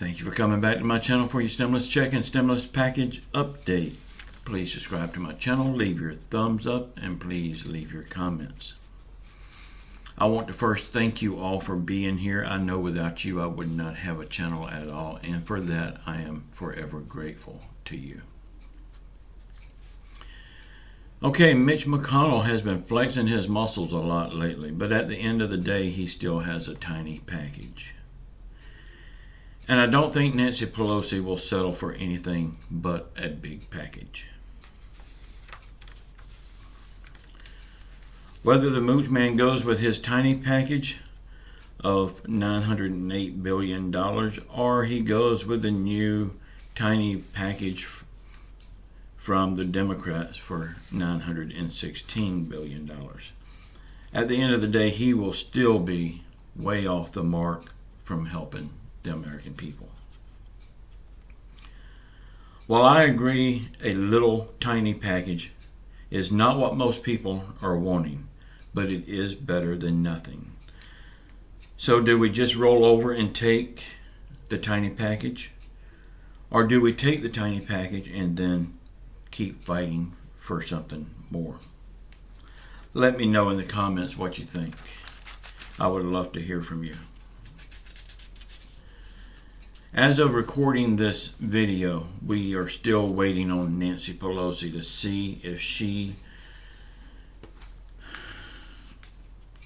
Thank you for coming back to my channel for your stimulus check and stimulus package update. Please subscribe to my channel, leave your thumbs up, and please leave your comments. I want to first thank you all for being here. I know without you I would not have a channel at all, and for that I am forever grateful to you. Okay, Mitch McConnell has been flexing his muscles a lot lately, but at the end of the day he still has a tiny package. And I don't think Nancy Pelosi will settle for anything but a big package. Whether the Mooch Man goes with his tiny package of $908 billion or he goes with the new tiny package from the Democrats for $916 billion. At the end of the day, he will still be way off the mark from helping the American people. While I agree a little tiny package is not what most people are wanting, but it is better than nothing. So do we just roll over and take the tiny package? Or do we take the tiny package and then keep fighting for something more? Let me know in the comments what you think. I would love to hear from you. As of recording this video, we are still waiting on Nancy Pelosi to see if she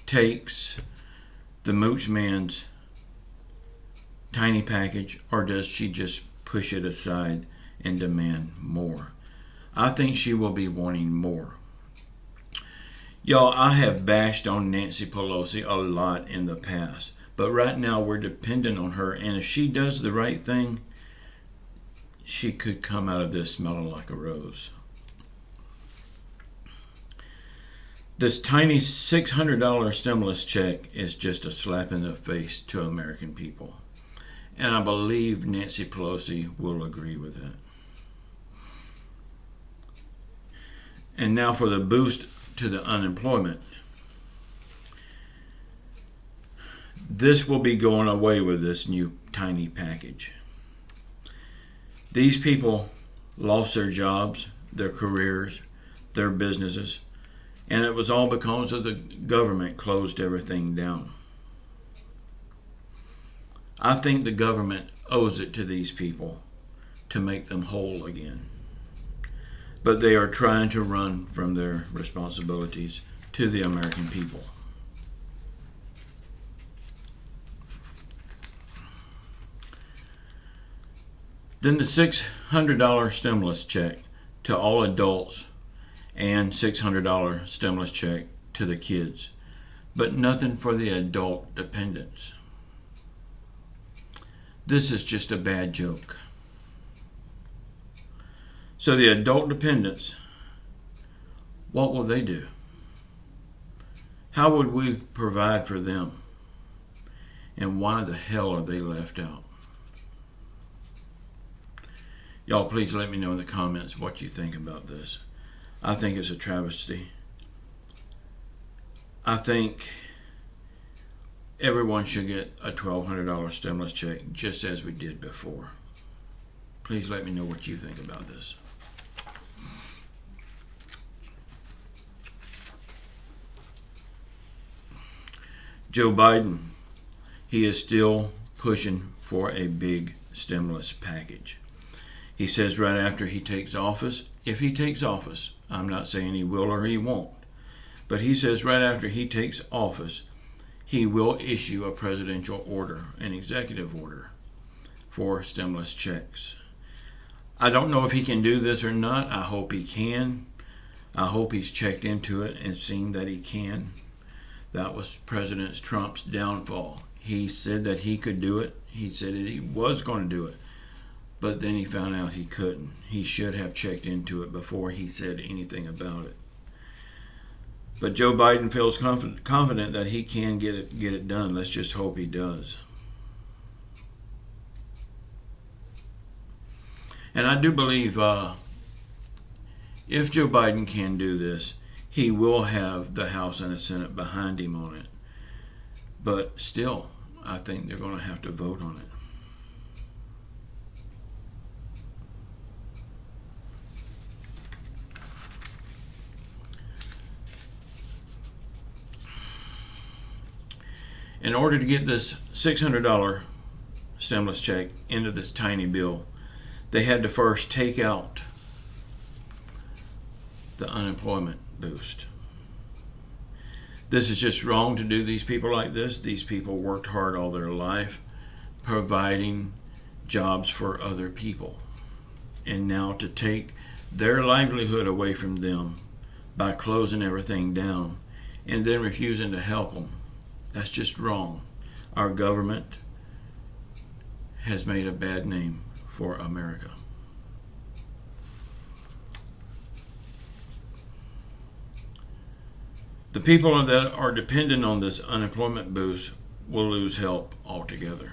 takes the Mooch Man's tiny package, or does she just push it aside and demand more? I think she will be wanting more. Y'all, I have bashed on Nancy Pelosi a lot in the past, but right now we're dependent on her, and if she does the right thing, she could come out of this smelling like a rose. This tiny $600 stimulus check is just a slap in the face to American people, and I believe Nancy Pelosi will agree with that. And now for the boost to the unemployment. This will be going away with this new tiny package. These people lost their jobs, their careers, their businesses, and it was all because of the government closed everything down. I think the government owes it to these people to make them whole again. But they are trying to run from their responsibilities to the American people. Then the $600 stimulus check to all adults and $600 stimulus check to the kids, but nothing for the adult dependents. This is just a bad joke. So the adult dependents, what will they do? How would we provide for them? And why the hell are they left out? Y'all, please let me know in the comments what you think about this. I think it's a travesty. I think everyone should get a $1,200 stimulus check just as we did before. Please let me know what you think about this. Joe Biden, he is still pushing for a big stimulus package. He says right after he takes office, if he takes office, I'm not saying he will or he won't, but he says right after he takes office, he will issue a presidential order, an executive order for stimulus checks. I don't know if he can do this or not. I hope he can. I hope he's checked into it and seen that he can. That was President Trump's downfall. He said that he could do it. He said that he was going to do it. But then he found out he couldn't. He should have checked into it before he said anything about it. But Joe Biden feels confident that he can get it done. Let's just hope he does. And I do believe if Joe Biden can do this, he will have the House and the Senate behind him on it. But still, I think they're going to have to vote on it. In order to get this $600 stimulus check into this tiny bill, they had to first take out the unemployment boost. This is just wrong to do these people like this. These people worked hard all their life providing jobs for other people. And now to take their livelihood away from them by closing everything down and then refusing to help them, that's just wrong. Our government has made a bad name for America. The people that are dependent on this unemployment boost will lose help altogether.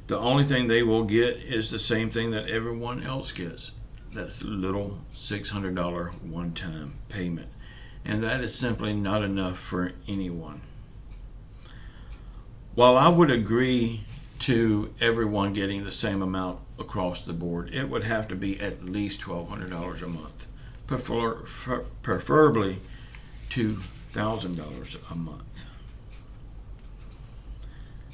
The only thing they will get is the same thing that everyone else gets. That's little $600 one-time payment. And that is simply not enough for anyone. While I would agree to everyone getting the same amount across the board, it would have to be at least $1,200 a month, preferably $2,000 a month.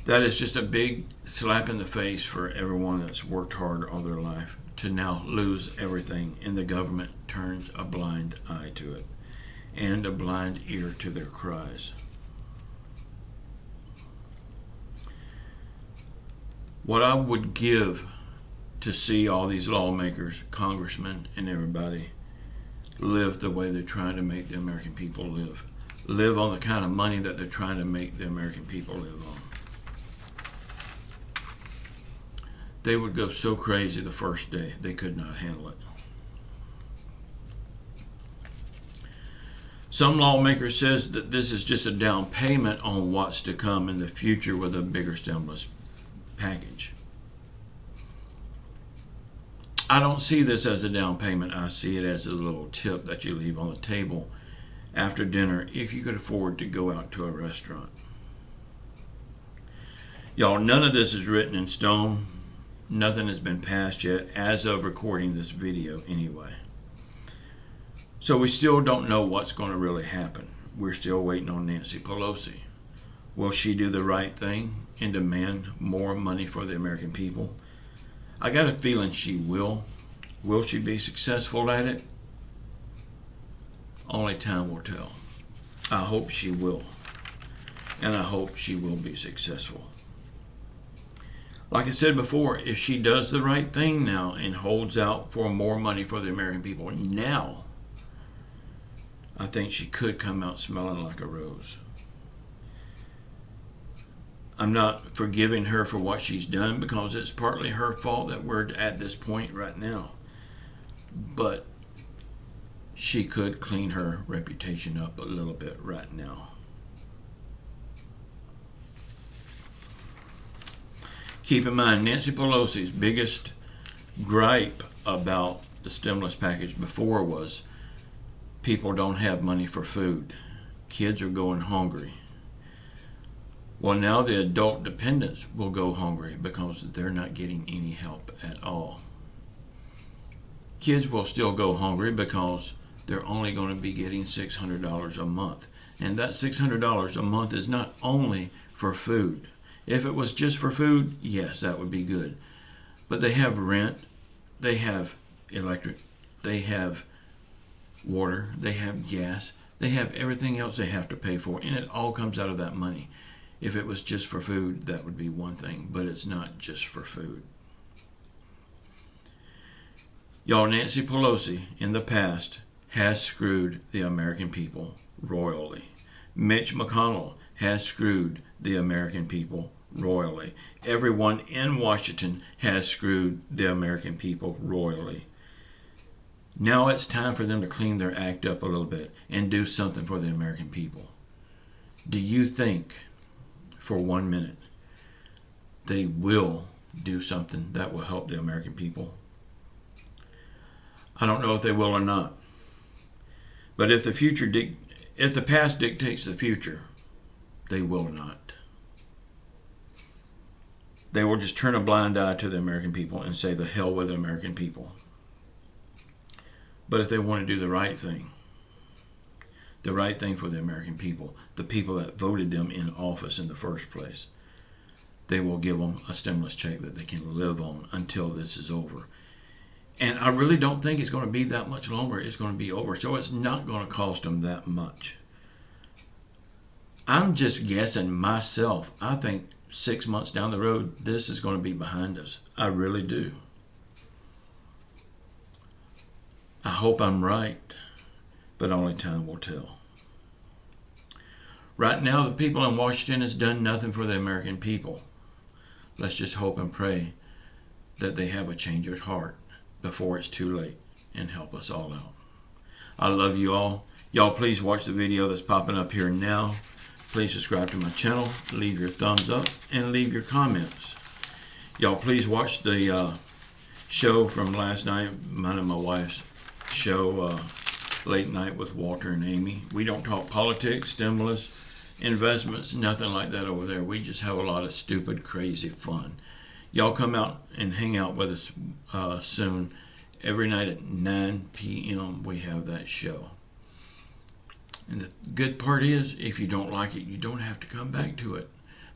That is just a big slap in the face for everyone that's worked hard all their life to now lose everything, and the government turns a blind eye to it and a blind ear to their cries. What I would give to see all these lawmakers, congressmen, and everybody live the way they're trying to make the American people live. Live on the kind of money that they're trying to make the American people live on. They would go so crazy the first day, they could not handle it. Some lawmakers says that this is just a down payment on what's to come in the future with a bigger stimulus package. I don't see this as a down payment. I see it as a little tip that you leave on the table after dinner if you could afford to go out to a restaurant. Y'all, none of this is written in stone. Nothing has been passed yet as of recording this video anyway. So we still don't know what's going to really happen. We're still waiting on Nancy Pelosi. Will she do the right thing and demand more money for the American people? I got a feeling she will. Will she be successful at it? Only time will tell. I hope she will. And I hope she will be successful. Like I said before, if she does the right thing now and holds out for more money for the American people now, I think she could come out smelling like a rose. I'm not forgiving her for what she's done because it's partly her fault that we're at this point right now. But she could clean her reputation up a little bit right now. Keep in mind, Nancy Pelosi's biggest gripe about the stimulus package before was people don't have money for food. Kids are going hungry. Well, now the adult dependents will go hungry because they're not getting any help at all. Kids will still go hungry because they're only going to be getting $600 a month. And that $600 a month is not only for food. If it was just for food, yes, that would be good. But they have rent, they have electric, they have water, they have gas, they have everything else they have to pay for, and it all comes out of that money. If it was just for food, that would be one thing, but it's not just for food. Y'all, Nancy Pelosi in the past has screwed the American people royally. Mitch McConnell has screwed the American people royally. Everyone in Washington has screwed the American people royally. Now it's time for them to clean their act up a little bit and do something for the American people. Do you think for 1 minute they will do something that will help the American people? I don't know if they will or not. But if the past dictates the future, they will not. They will just turn a blind eye to the American people and say the hell with the American people. But if they want to do the right thing, the right thing for the American people, the people that voted them in office in the first place. They will give them a stimulus check that they can live on until this is over. And I really don't think it's going to be that much longer. It's going to be over. So it's not going to cost them that much. I'm just guessing myself. I think 6 months down the road, this is going to be behind us. I really do. I hope I'm right, but only time will tell. Right now, the people in Washington has done nothing for the American people. Let's just hope and pray that they have a change of heart before it's too late and help us all out. I love you all. Y'all please watch the video that's popping up here now. Please subscribe to my channel, leave your thumbs up, and leave your comments. Y'all please watch the show from last night, mine and my wife's show, Late Night with Walter and Amy. We don't talk politics, stimulus, investments, nothing like that over there. We just have a lot of stupid, crazy fun. Y'all come out and hang out with us soon. Every night at 9 p.m. we have that show. And the good part is, if you don't like it, you don't have to come back to it.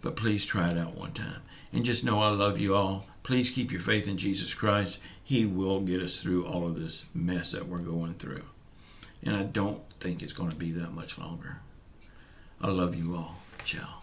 But please try it out one time. And just know I love you all. Please keep your faith in Jesus Christ. He will get us through all of this mess that we're going through. And I don't think it's going to be that much longer. I love you all. Ciao.